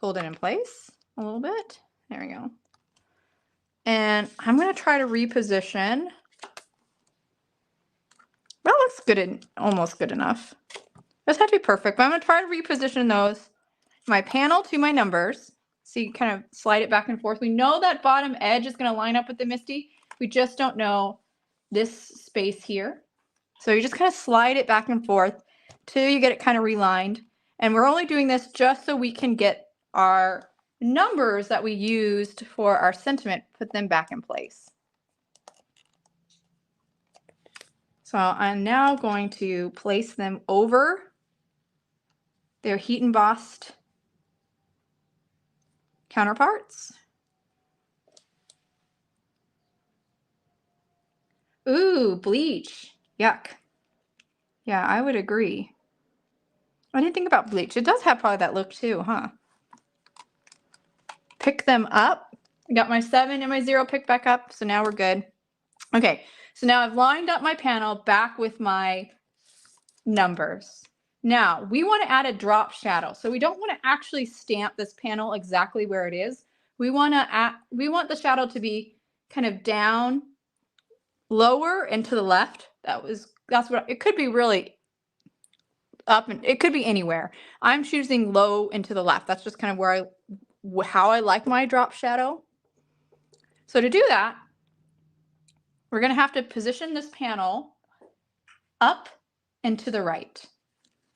Hold it in place a little bit. There we go. And I'm going to try to reposition. That looks good and almost good enough. Doesn't have to be perfect, but I'm going to try to reposition those, my panel to my numbers. So you kind of slide it back and forth. We know that bottom edge is going to line up with the MISTI. We just don't know this space here. So you just kind of slide it back and forth till you get it kind of relined. And we're only doing this just so we can get our numbers that we used for our sentiment, put them back in place. So I'm now going to place them over their heat embossed counterparts. Ooh, bleach. Yuck. Yeah, I would agree. I didn't think about bleach. It does have probably that look too, huh? Pick them up. I got my 7 and my 0 picked back up, so now we're good. Okay, so now I've lined up my panel back with my numbers. Now, we want to add a drop shadow. So we don't want to actually stamp this panel exactly where it is. We want the shadow to be kind of down, lower, and to the left. That's what it could be, really up, and it could be anywhere. I'm choosing low and to the left. That's just kind of how I like my drop shadow. So to do that, we're going to have to position this panel up and to the right.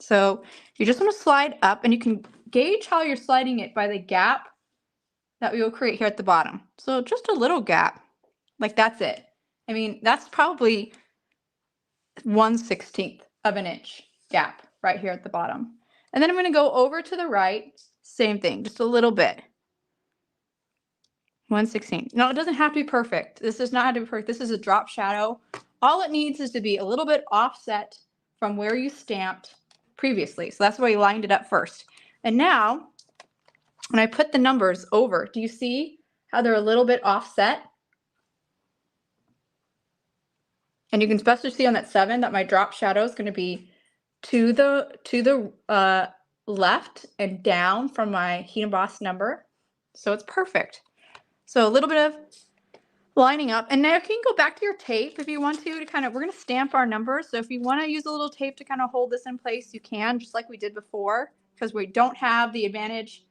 So you just want to slide up, and you can gauge how you're sliding it by the gap that we will create here at the bottom. So just a little gap, like that's it. I mean, that's probably 1/16 of an inch gap right here at the bottom. And then I'm going to go over to the right, same thing, just a little bit. 1/16. No, it doesn't have to be perfect. This does not have to be perfect. This is a drop shadow. All it needs is to be a little bit offset from where you stamped previously. So that's why we lined it up first. And now, when I put the numbers over, do you see how they're a little bit offset? And you can especially see on that 7 that my drop shadow is going to be to the left and down from my heat embossed number. So it's perfect. So a little bit of lining up, and now you can go back to your tape if you want to kind of, we're going to stamp our numbers. So if you want to use a little tape to kind of hold this in place, you can, just like we did before, because we don't have the advantage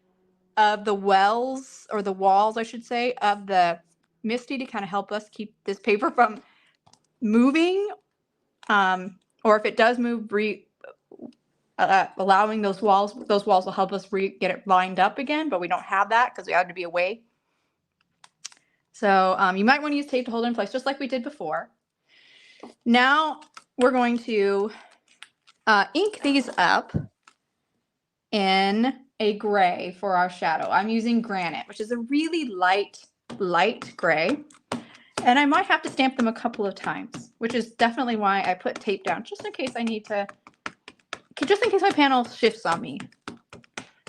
of the wells, or the walls, I should say, of the MISTI to kind of help us keep this paper from moving. Or if it does move, allowing those walls will help us get it lined up again, but we don't have that because we had to be away. So you might want to use tape to hold it in place, just like we did before. Now we're going to ink these up in a gray for our shadow. I'm using Granite, which is a really light gray. And I might have to stamp them a couple of times, which is definitely why I put tape down, just in case I need to just in case my panel shifts on me.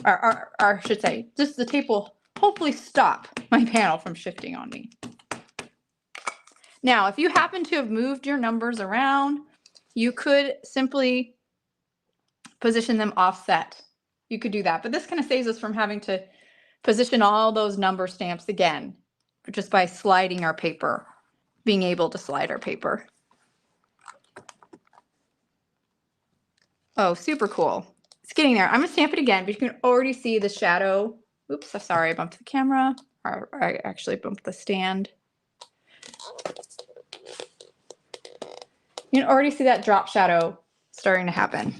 Or I should say, just the tape will hopefully stop my panel from shifting on me. Now, if you happen to have moved your numbers around, you could simply position them offset. You could do that, but this kind of saves us from having to position all those number stamps again, just by sliding our paper, being able to slide our paper. Oh, super cool. It's getting there. I'm gonna stamp it again, but you can already see the shadow. Oops, I'm sorry, I bumped the camera. Or I actually bumped the stand. You can already see that drop shadow starting to happen.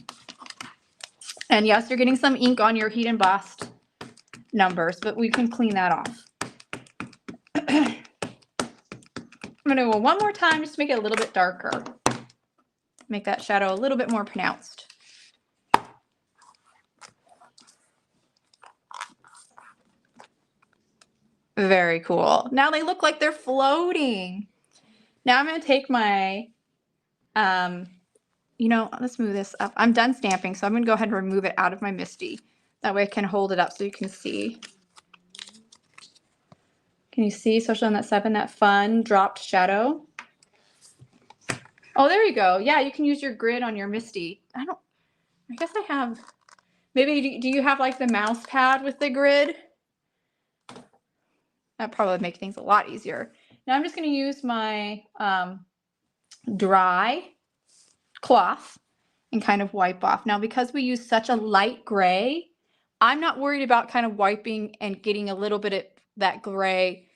And yes, you're getting some ink on your heat embossed numbers, but we can clean that off. I'm gonna go one more time just to make it a little bit darker. Make that shadow a little bit more pronounced. Very cool. Now they look like they're floating. Now I'm going to take my, let's move this up. I'm done stamping, so I'm going to go ahead and remove it out of my MISTI. That way I can hold it up so you can see. Can you see, especially on that 7, that fun dropped shadow? Oh, there you go. Yeah, you can use your grid on your MISTI. I guess I have, maybe, do you have like the mouse pad with the grid? That probably would make things a lot easier. Now I'm just going to use my dry cloth and kind of wipe off. Now, because we use such a light gray, I'm not worried about kind of wiping and getting a little bit of that gray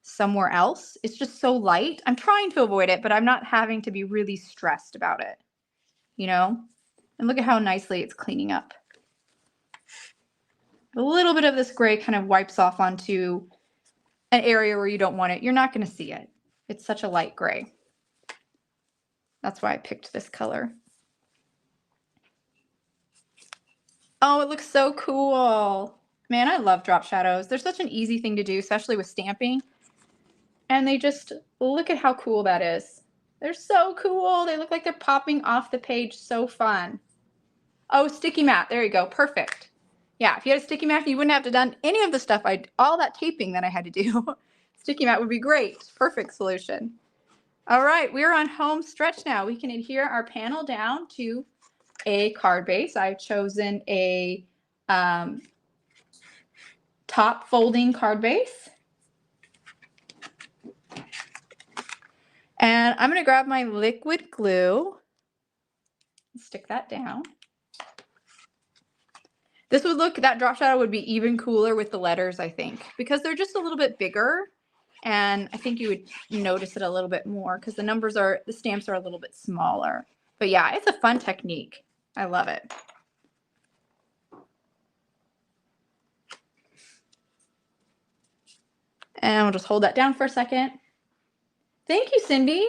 somewhere else. It's just so light. I'm trying to avoid it, but I'm not having to be really stressed about it, you know? And look at how nicely it's cleaning up. A little bit of this gray kind of wipes off onto an area where you don't want it. You're not going to see it. It's such a light gray. That's why I picked this color. Oh, it looks so cool. Man, I love drop shadows. They're such an easy thing to do, especially with stamping. And they just, look at how cool that is. They're so cool. They look like they're popping off the page. So fun. Oh, sticky mat. There you go. Perfect. Yeah, if you had a sticky mat, you wouldn't have to done any of the stuff, all that taping that I had to do. Sticky mat would be great. Perfect solution. All right, we're on home stretch now. We can adhere our panel down to a card base. I've chosen a top folding card base. And I'm going to grab my liquid glue and stick that down. This would look, that drop shadow would be even cooler with the letters, I think, because they're just a little bit bigger. And I think you would notice it a little bit more because the stamps are a little bit smaller. But yeah, it's a fun technique. I love it. And we'll just hold that down for a second. Thank you, Cindy.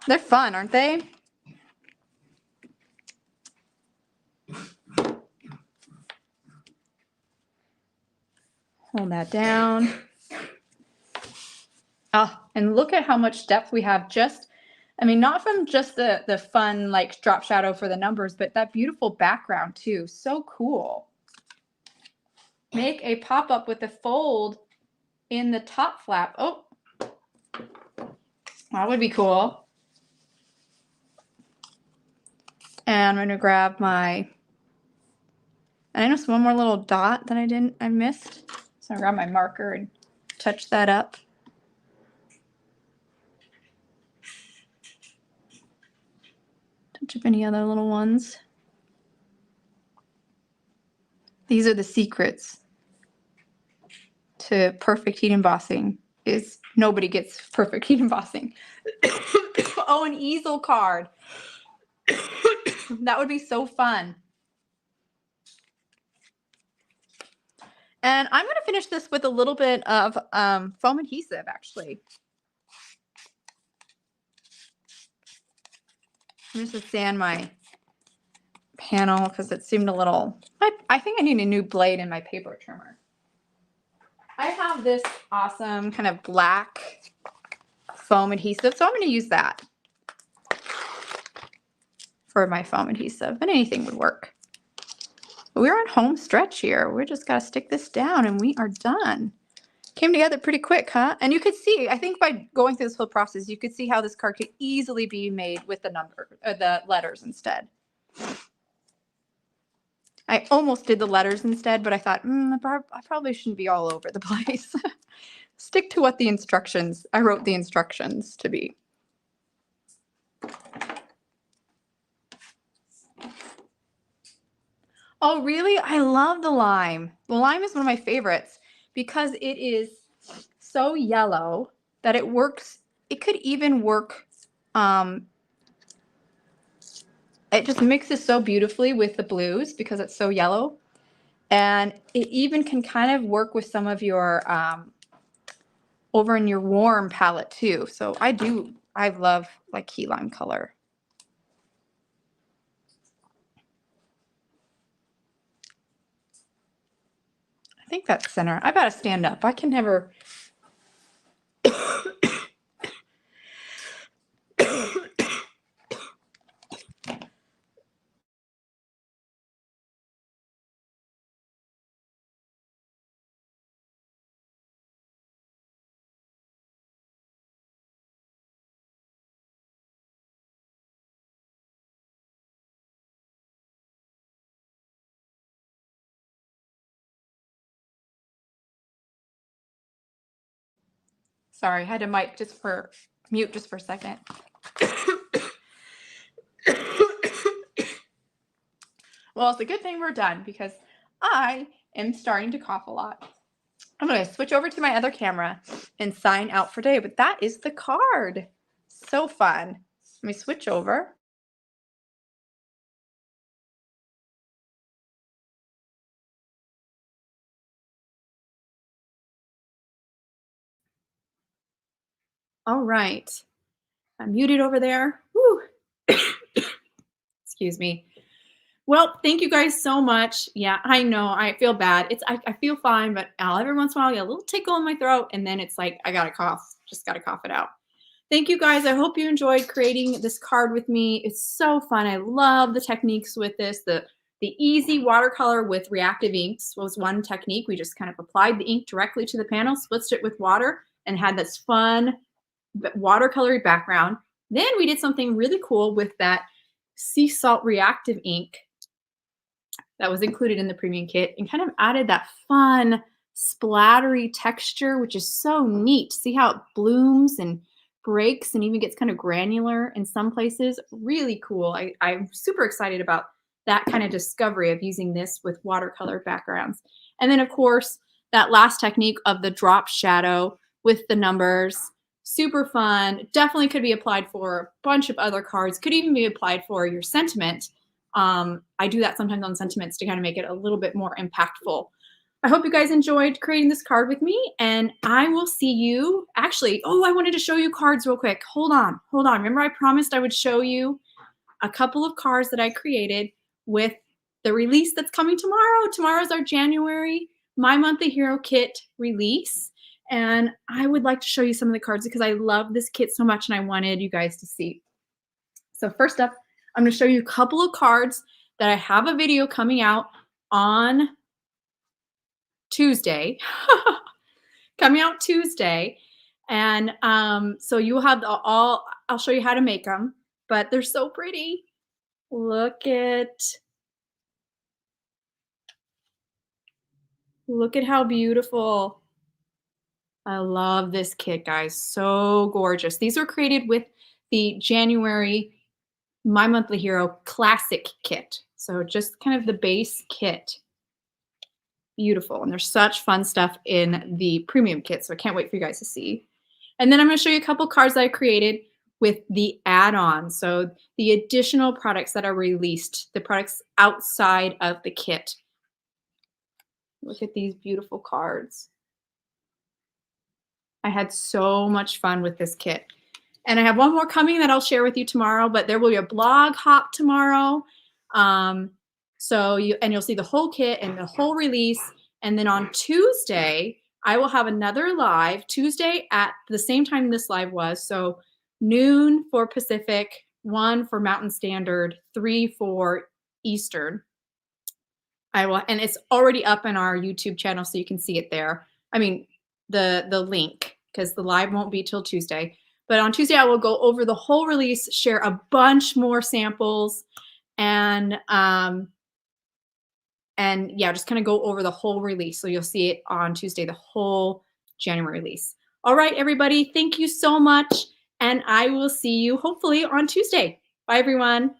They're fun, aren't they? Hold that down. Oh, and look at how much depth we have just, I mean, not from just the fun like drop shadow for the numbers, but that beautiful background too. So cool. Make a pop-up with a fold in the top flap. Oh, that would be cool. And I'm going to grab my, and I noticed one more little dot that I missed. So I'll grab my marker and touch that up. Touch up any other little ones. These are the secrets to perfect heat embossing, is nobody gets perfect heat embossing. Oh, an easel card. That would be so fun. And I'm going to finish this with a little bit of foam adhesive, actually. I'm just going to sand my panel because it seemed a little, I think I need a new blade in my paper trimmer. I have this awesome kind of black foam adhesive, so I'm going to use that for my foam adhesive, but anything would work. We're on home stretch here. We're just gotta stick this down and we are done. Came together pretty quick, huh? And you could see, I think by going through this whole process, you could see how this card could easily be made with the letters instead. I almost did the letters instead, but I thought, I probably shouldn't be all over the place. Stick to what I wrote the instructions to be. Oh, really? I love the lime. The lime is one of my favorites because it is so yellow that it works. It could even work. It just mixes so beautifully with the blues because it's so yellow. And it even can kind of work with some of your, over in your warm palette too. So I love like key lime color. I think that's center. I gotta stand up. I can never. Sorry, I had to mute just for a second. Well, it's a good thing we're done because I am starting to cough a lot. I'm going to switch over to my other camera and sign out for today, but that is the card. So fun. Let me switch over. All right. I'm muted over there. Woo. Excuse me. Well, thank you guys so much. Yeah, I know. I feel bad. I feel fine, but every once in a while I get a little tickle in my throat, and then it's like I gotta cough. Just gotta cough it out. Thank you guys. I hope you enjoyed creating this card with me. It's so fun. I love the techniques with this. The easy watercolor with reactive inks was one technique. We just kind of applied the ink directly to the panel, splitzed it with water, and had this fun watercolory background. Then we did something really cool with that sea salt reactive ink that was included in the premium kit and kind of added that fun splattery texture, which is so neat. See how it blooms and breaks and even gets kind of granular in some places. Really cool. I'm super excited about that kind of discovery of using this with watercolor backgrounds. And then of course, that last technique of the drop shadow with the numbers, super fun. Definitely could be applied for a bunch of other cards. Could even be applied for your sentiment. I do that sometimes on sentiments to kind of make it a little bit more impactful. I hope you guys enjoyed creating this card with me, and I will see you. Actually, I wanted to show you cards real quick. Hold on. Remember I promised I would show you a couple of cards that I created with the release that's coming tomorrow. Tomorrow's our January My Monthly Hero Kit release, and I would like to show you some of the cards because I love this kit so much and I wanted you guys to see. So first up, I'm going to show you a couple of cards that I have a video coming out on Tuesday. Coming out Tuesday. And so you'll have I'll show you how to make them, but they're so pretty. Look at how beautiful. I love this kit, guys. So gorgeous. These were created with the January My Monthly Hero Classic Kit. So just kind of the base kit. Beautiful. And there's such fun stuff in the premium kit. So I can't wait for you guys to see. And then I'm going to show you a couple cards that I created with the add-ons. So the additional products that are released, the products outside of the kit. Look at these beautiful cards. I had so much fun with this kit. And I have one more coming that I'll share with you tomorrow, but there will be a blog hop tomorrow. You'll see the whole kit and the whole release. And then on Tuesday, I will have another live Tuesday at the same time this live was. So noon for Pacific, 1 for Mountain Standard, 3 for Eastern. I will, and it's already up on our YouTube channel, so you can see it there. I mean, the link, because the live won't be till Tuesday. But on Tuesday, I will go over the whole release, share a bunch more samples, and yeah, just kind of go over the whole release. So you'll see it on Tuesday, the whole January release. All right, everybody, thank you so much, and I will see you hopefully on Tuesday. Bye, everyone.